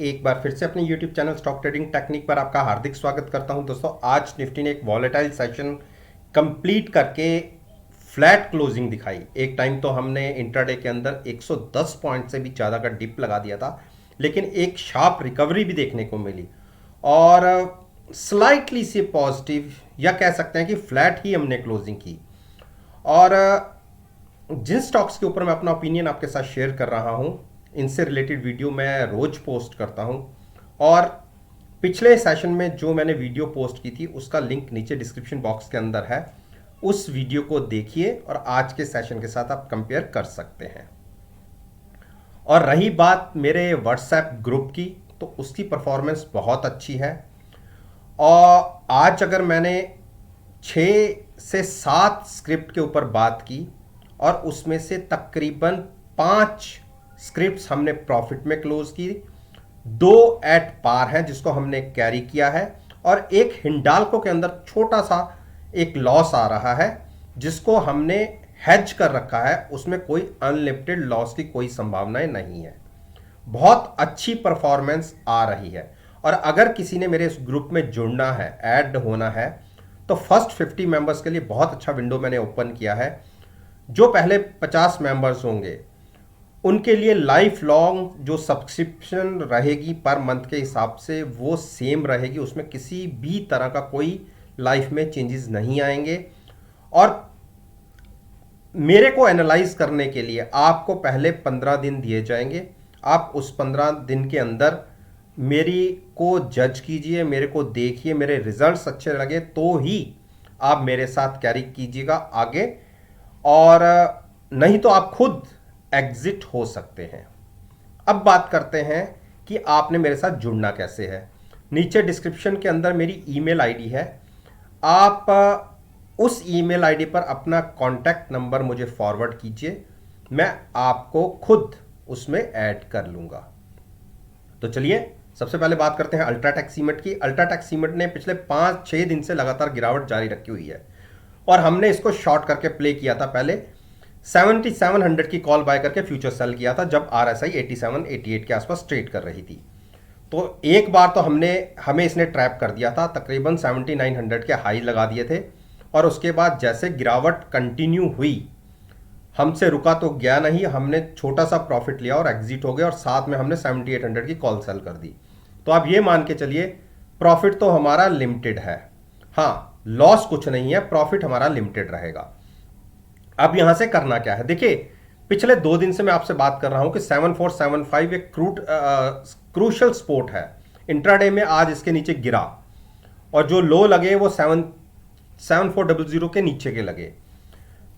एक बार फिर से अपने YouTube channel stock trading technique पर आपका हार्दिक स्वागत करता हूं। दोस्तों, आज निफ्टी ने एक वॉलेटाइल सेशन कंप्लीट करके फ्लैट क्लोजिंग दिखाई। एक टाइम तो हमने इंट्राडे के अंदर 110 पॉइंट से भी ज़्यादा का डिप लगा दिया था, लेकिन एक शार्प रिकवरी भी देखने को मिली और स्लाइटली से पॉजिटिव या कह सकते हैं कि फ्लैट ही हमने क्लोजिंग की। और जिन स्टॉक्स के ऊपर मैं अपना ओपिनियन आपके साथ शेयर कर रहा हूं, इनसे रिलेटेड वीडियो मैं रोज पोस्ट करता हूं और पिछले सेशन में जो मैंने वीडियो पोस्ट की थी उसका लिंक नीचे डिस्क्रिप्शन बॉक्स के अंदर है। उस वीडियो को देखिए और आज के सेशन के साथ आप कंपेयर कर सकते हैं। और रही बात मेरे व्हाट्सएप ग्रुप की, तो उसकी परफॉर्मेंस बहुत अच्छी है। और आज अगर मैंने 6 से 7 स्क्रिप्ट के ऊपर बात की और उसमें से तकरीबन 5 स्क्रिप्ट्स हमने प्रॉफिट में क्लोज की, 2 एट पार हैं जिसको हमने कैरी किया है, और एक हिंडाल्को के अंदर छोटा सा एक लॉस आ रहा है जिसको हमने हेज कर रखा है। उसमें कोई अनलिमिटेड लॉस की कोई संभावनाएं नहीं है। बहुत अच्छी परफॉर्मेंस आ रही है। और अगर किसी ने मेरे इस ग्रुप में जुड़ना है, ऐड होना है, तो फर्स्ट 50 मेंबर्स के लिए बहुत अच्छा विंडो मैंने ओपन किया है। जो पहले 50 मेंबर्स होंगे उनके लिए लाइफ लॉन्ग जो सब्सक्रिप्शन रहेगी पर मंथ के हिसाब से वो सेम रहेगी, उसमें किसी भी तरह का कोई लाइफ में चेंजेस नहीं आएंगे। और मेरे को एनालाइज करने के लिए आपको पहले 15 दिन दिए जाएंगे। आप उस 15 दिन के अंदर मेरी को जज कीजिए, मेरे को देखिए, मेरे रिजल्ट्स अच्छे लगे तो ही आप मेरे साथ कैरी कीजिएगा आगे, और नहीं तो आप खुद एग्जिट हो सकते हैं। अब बात करते हैं कि आपने मेरे साथ जुड़ना कैसे है। नीचे डिस्क्रिप्शन के अंदर मेरी ईमेल आईडी है। आप उस ईमेल आईडी पर अपना कॉन्टैक्ट नंबर मुझे फॉरवर्ड कीजिए, मैं आपको खुद उसमें ऐड कर लूंगा। तो चलिए सबसे पहले बात करते हैं अल्ट्राटेक सीमेंट की। अल्ट्राटेक सीमेंट ने पिछले 5-6 दिन से लगातार गिरावट जारी रखी हुई है और हमने इसको शॉर्ट करके प्ले किया था। पहले 7700 की कॉल बाय करके फ्यूचर सेल किया था जब आरएसआई 87-88 के आसपास ट्रेड कर रही थी। तो एक बार तो हमें इसने ट्रैप कर दिया था, तकरीबन 7900 के हाई लगा दिए थे। और उसके बाद जैसे गिरावट कंटिन्यू हुई, हमसे रुका तो गया नहीं, हमने छोटा सा प्रॉफिट लिया और एग्जिट हो गया, और साथ में हमने 7800 की कॉल सेल कर दी। तो आप ये मान के चलिए प्रॉफिट तो हमारा लिमिटेड है। हाँ, लॉस कुछ नहीं है, प्रॉफिट हमारा लिमिटेड रहेगा। अब यहां से करना क्या है, देखिए पिछले 2 दिन से मैं आपसे बात कर रहा हूं कि 7475 एक क्रूशल स्पोर्ट है। इंट्राडे में आज इसके नीचे गिरा और जो लो लगे वो 7400 के नीचे के लगे।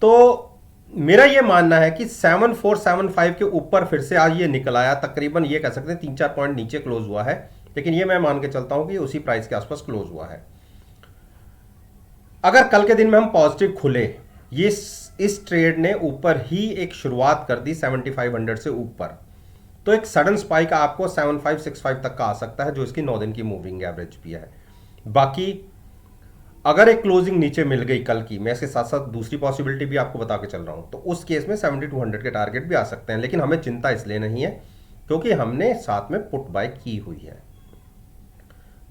तो मेरा ये मानना है कि 7475 के ऊपर फिर से आज ये निकल आया, तकरीबन ये कह सकते हैं 3-4 पॉइंट नीचे क्लोज हुआ है, लेकिन ये मैं मान के चलता हूं कि उसी प्राइस के आसपास क्लोज हुआ है। अगर कल के दिन में हम पॉजिटिव खुले, ये इस ट्रेड ने ऊपर ही एक शुरुआत कर दी 7500 से ऊपर, तो एक सडन स्पाइक आपको 7565 तक का आ सकता है, जो इसकी 9 दिन की मूविंग एवरेज भी है। बाकी अगर एक क्लोजिंग नीचे मिल गई कल की, मैं इसके साथ साथ दूसरी पॉसिबिलिटी भी आपको बता के चल रहा हूं, तो उस केस में 7200 के टारगेट भी आ सकते हैं। लेकिन हमें चिंता इसलिए नहीं है क्योंकि हमने साथ में पुट बाय की हुई है।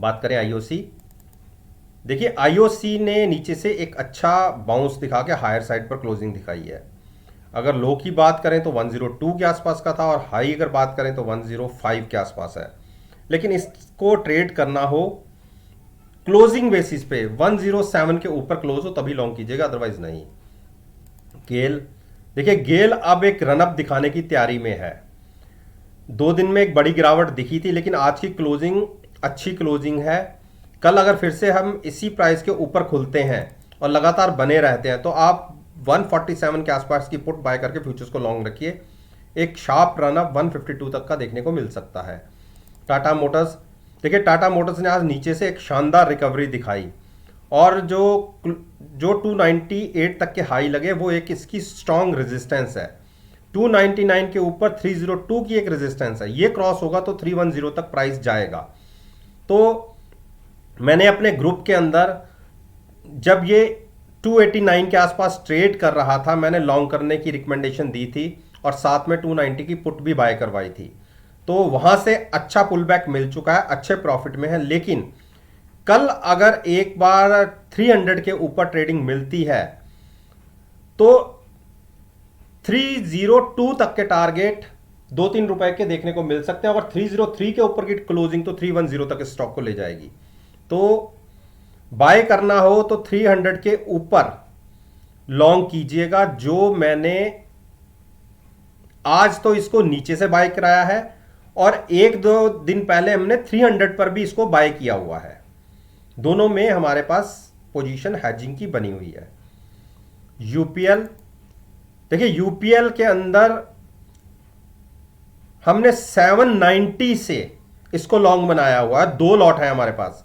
बात करें आईओसी, देखिए आईओसी ने नीचे से एक अच्छा बाउंस दिखा के हायर साइड पर क्लोजिंग दिखाई है। अगर लो की बात करें तो 102 के आसपास का था, और हाई अगर बात करें तो 105 के आसपास है। लेकिन इसको ट्रेड करना हो क्लोजिंग बेसिस पे 107 के ऊपर क्लोज हो तभी लॉन्ग कीजिएगा, अदरवाइज नहीं। गेल, देखिए गेल अब एक रनअप दिखाने की तैयारी में है। 2 दिन में एक बड़ी गिरावट दिखी थी, लेकिन आज की क्लोजिंग अच्छी क्लोजिंग है। कल अगर फिर से हम इसी प्राइस के ऊपर खुलते हैं और लगातार बने रहते हैं, तो आप 147 के आसपास की पुट बाय करके फ्यूचर्स को लॉन्ग रखिए। एक शार्प रनअप 152 तक का देखने को मिल सकता है। टाटा मोटर्स, देखिए टाटा मोटर्स ने आज नीचे से एक शानदार रिकवरी दिखाई, और जो 298 तक के हाई लगे वो एक इसकी स्ट्रॉन्ग रेजिस्टेंस है। 299 के ऊपर 302 की एक रेजिस्टेंस है, ये क्रॉस होगा तो 310 तक प्राइस जाएगा। तो मैंने अपने ग्रुप के अंदर जब ये 289 के आसपास ट्रेड कर रहा था, मैंने लॉन्ग करने की रिकमेंडेशन दी थी और साथ में 290 की पुट भी बाय करवाई थी। तो वहां से अच्छा पुल बैक मिल चुका है, अच्छे प्रॉफिट में है। लेकिन कल अगर एक बार 300 के ऊपर ट्रेडिंग मिलती है तो 302 तक के टारगेट 2-3 रुपए के देखने को मिल सकते हैं। अगर 303 के ऊपर की क्लोजिंग तो 310 तक स्टॉक को ले जाएगी। तो बाय करना हो तो 300 के ऊपर लॉन्ग कीजिएगा। जो मैंने आज तो इसको नीचे से बाय कराया है और 1-2 दिन पहले हमने 300 पर भी इसको बाय किया हुआ है। दोनों में हमारे पास पोजीशन हैजिंग की बनी हुई है। यूपीएल देखिए, यूपीएल के अंदर हमने 790 से इसको लॉन्ग बनाया हुआ है, 2 लॉट है हमारे पास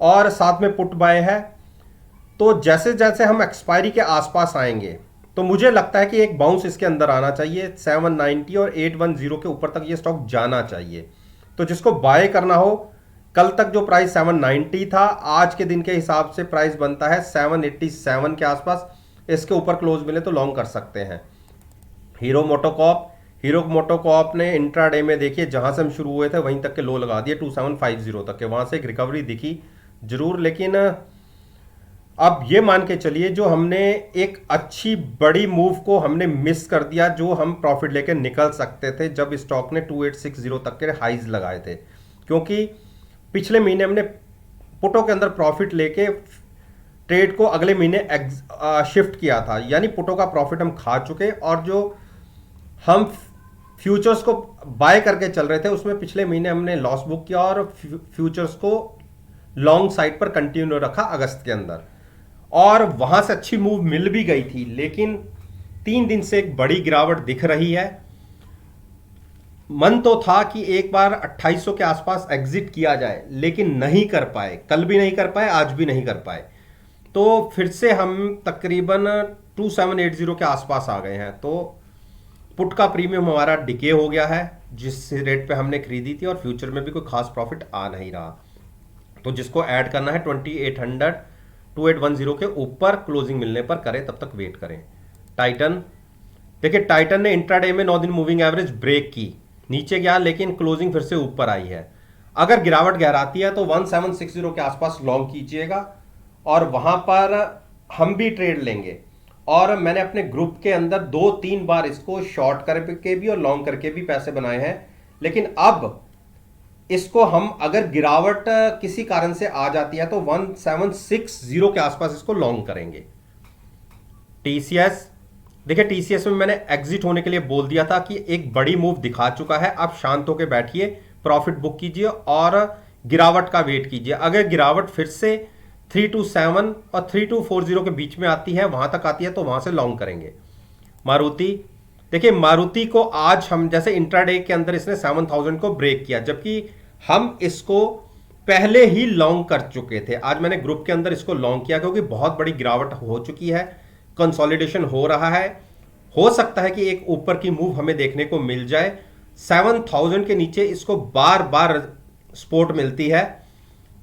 और साथ में पुट बाय है। तो जैसे जैसे हम एक्सपायरी के आसपास आएंगे तो मुझे लगता है कि एक बाउंस इसके अंदर आना चाहिए। 790 और 810 के ऊपर तक ये स्टॉक जाना चाहिए। तो जिसको बाय करना हो, कल तक जो प्राइस 790 था, आज के दिन के हिसाब से प्राइस बनता है 787 के आसपास। इसके ऊपर क्लोज मिले तो लॉन्ग कर सकते हैं। हीरो मोटोकॉर्प ने इंट्राडे में देखिए जहां से हम शुरू हुए थे वहीं तक के लो लगा दिए 2750 तक के। वहां से एक रिकवरी दिखी जरूर, लेकिन अब ये मान के चलिए जो हमने एक अच्छी बड़ी मूव को हमने मिस कर दिया, जो हम प्रॉफिट लेके निकल सकते थे जब स्टॉक ने 2860 तक के हाइज लगाए थे। क्योंकि पिछले महीने हमने पुटों के अंदर प्रॉफिट लेके ट्रेड को अगले महीने शिफ्ट किया था, यानी पुटों का प्रॉफिट हम खा चुके और जो हम फ्यूचर्स को बाय करके चल रहे थे उसमें पिछले महीने हमने लॉस बुक किया और फ्यूचर्स को लॉन्ग साइड पर कंटिन्यू रखा अगस्त के अंदर, और वहां से अच्छी मूव मिल भी गई थी। लेकिन 3 दिन से एक बड़ी गिरावट दिख रही है। मन तो था कि एक बार 2800 के आसपास एग्जिट किया जाए, लेकिन नहीं कर पाए। कल भी नहीं कर पाए, आज भी नहीं कर पाए। तो फिर से हम तकरीबन 2780 के आसपास आ गए हैं। तो पुट का प्रीमियम हमारा डिके हो गया है जिस रेट पे हमने खरीदी थी, और फ्यूचर में भी कोई खास प्रॉफिट आ नहीं रहा। तो जिसको ऐड करना है 2800 2810 के ऊपर क्लोजिंग मिलने पर करें, तब तक वेट करें। टाइटन देखिए, टाइटन ने इंट्राडे में 9 दिन मूविंग एवरेज ब्रेक की, नीचे गया लेकिन क्लोजिंग फिर से ऊपर आई है। अगर गिरावट गहराती है तो 1760 के आसपास लॉन्ग कीजिएगा और वहां पर हम भी ट्रेड लेंगे। और मैंने अपने ग्रुप के अंदर 2-3 बार इसको शॉर्ट करके भी और लॉन्ग करके भी पैसे बनाए हैं। लेकिन अब इसको हम अगर गिरावट किसी कारण से आ जाती है तो 1760 के आसपास इसको लॉन्ग करेंगे। टीसीएस देखिए, टीसीएस में मैंने एग्जिट होने के लिए बोल दिया था कि एक बड़ी मूव दिखा चुका है। अब शांत होकर बैठिए, प्रॉफिट बुक कीजिए और गिरावट का वेट कीजिए। अगर गिरावट फिर से 327 और 3240 के बीच में आती है, वहां तक आती है, तो वहां से लॉन्ग करेंगे। मारुति देखिए, मारुति को आज हम जैसे इंट्राडे के अंदर इसने 7000 को ब्रेक किया, जबकि हम इसको पहले ही लॉन्ग कर चुके थे। आज मैंने ग्रुप के अंदर इसको लॉन्ग किया क्योंकि बहुत बड़ी गिरावट हो चुकी है, कंसोलिडेशन हो रहा है। हो सकता है कि एक ऊपर की मूव हमें देखने को मिल जाए। 7000 के नीचे इसको बार बार सपोर्ट मिलती है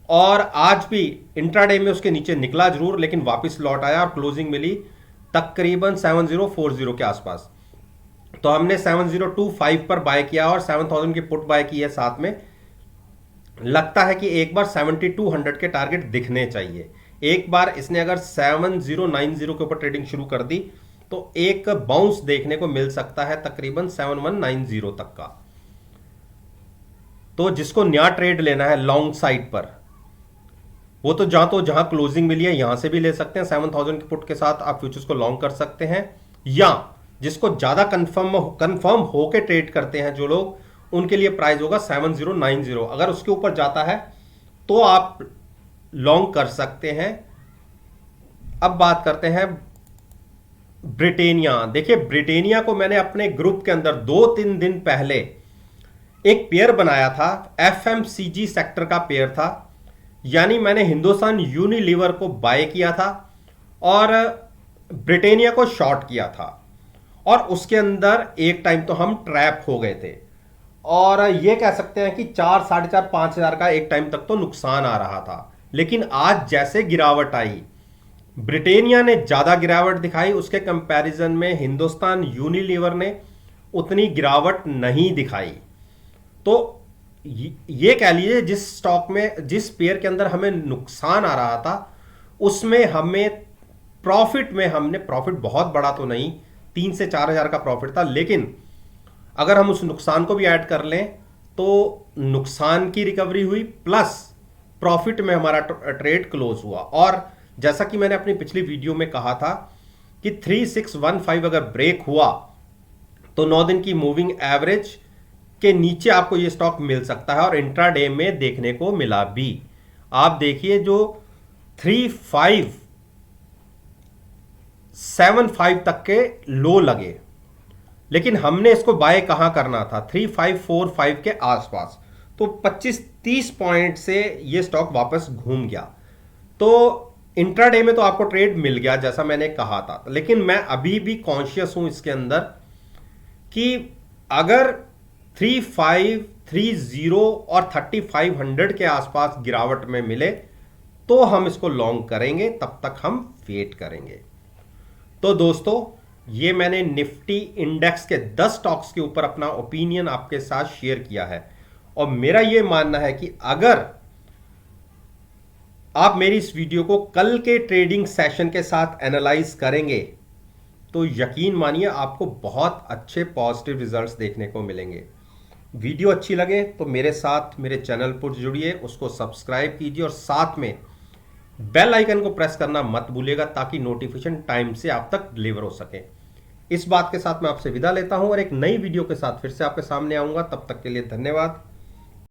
और आज भी इंट्राडे में उसके नीचे निकला जरूर, लेकिन वापस लौट आया और क्लोजिंग मिली तकरीबन 7040 के आसपास। तो हमने 7025 पर बाय किया और 7000 की पुट बाय की है साथ में। लगता है कि एक बार 7200 के टारगेट दिखने चाहिए। एक बार इसने अगर 7090 के ऊपर ट्रेडिंग शुरू कर दी तो एक बाउंस देखने को मिल सकता है तकरीबन 7190 तक का। तो जिसको नया ट्रेड लेना है लॉन्ग साइड पर, वो तो जहां क्लोजिंग मिली है यहां से भी ले सकते हैं। 7000 की पुट के साथ आप फ्यूचर्स को लॉन्ग कर सकते हैं, या जिसको ज्यादा कंफर्म होके ट्रेड करते हैं जो लोग, उनके लिए प्राइस होगा 7090। अगर उसके ऊपर जाता है तो आप लॉन्ग कर सकते हैं। अब बात करते हैं ब्रिटेनिया। देखिए, ब्रिटेनिया को मैंने अपने ग्रुप के अंदर 2-3 दिन पहले एक पेयर बनाया था, एफएमसीजी सेक्टर का पेयर था। यानी मैंने हिंदुस्तान यूनिलीवर को बाय किया था और ब्रिटेनिया को शॉर्ट किया था, और उसके अंदर एक टाइम तो हम ट्रैप हो गए थे और ये कह सकते हैं कि 4, 4.5, 5,000 का एक टाइम तक तो नुकसान आ रहा था। लेकिन आज जैसे गिरावट आई, ब्रिटेनिया ने ज्यादा गिरावट दिखाई, उसके कंपैरिजन में हिंदुस्तान यूनिलीवर ने उतनी गिरावट नहीं दिखाई। तो ये कह लीजिए जिस स्टॉक में, जिस पेयर के अंदर हमें नुकसान आ रहा था, उसमें हमें प्रॉफिट में, हमने प्रॉफिट बहुत बड़ा तो नहीं, 3 से 4 हज़ार का प्रॉफिट था, लेकिन अगर हम उस नुकसान को भी ऐड कर लें तो नुकसान की रिकवरी हुई प्लस प्रॉफिट में हमारा ट्रेड क्लोज हुआ। और जैसा कि मैंने अपनी पिछली वीडियो में कहा था कि 3615 अगर ब्रेक हुआ तो 9 दिन की मूविंग एवरेज के नीचे आपको ये स्टॉक मिल सकता है, और इंट्राडे में देखने को मिला भी। आप देखिए जो 3575 तक के लो लगे, लेकिन हमने इसको बाय कहां करना था, 3545 के आसपास, तो 25-30 पॉइंट से ये स्टॉक वापस घूम गया। तो इंट्राडे में तो आपको ट्रेड मिल गया जैसा मैंने कहा था, लेकिन मैं अभी भी कॉन्शियस हूं इसके अंदर कि अगर 3530 और 3500 के आसपास गिरावट में मिले तो हम इसको लॉन्ग करेंगे, तब तक हम वेट करेंगे। तो दोस्तों, ये मैंने निफ्टी इंडेक्स के 10 स्टॉक्स के ऊपर अपना ओपिनियन आपके साथ शेयर किया है, और मेरा ये मानना है कि अगर आप मेरी इस वीडियो को कल के ट्रेडिंग सेशन के साथ एनालाइज करेंगे तो यकीन मानिए आपको बहुत अच्छे पॉजिटिव रिजल्ट्स देखने को मिलेंगे। वीडियो अच्छी लगे तो मेरे साथ मेरे चैनल पर जुड़िए, उसको सब्सक्राइब कीजिए और साथ में बेल आइकन को प्रेस करना मत भूलिएगा ताकि नोटिफिकेशन टाइम से आप तक डिलीवर हो सके। इस बात के साथ मैं आपसे विदा लेता हूं और एक नई वीडियो के साथ फिर से आपके सामने आऊंगा। तब तक के लिए धन्यवाद।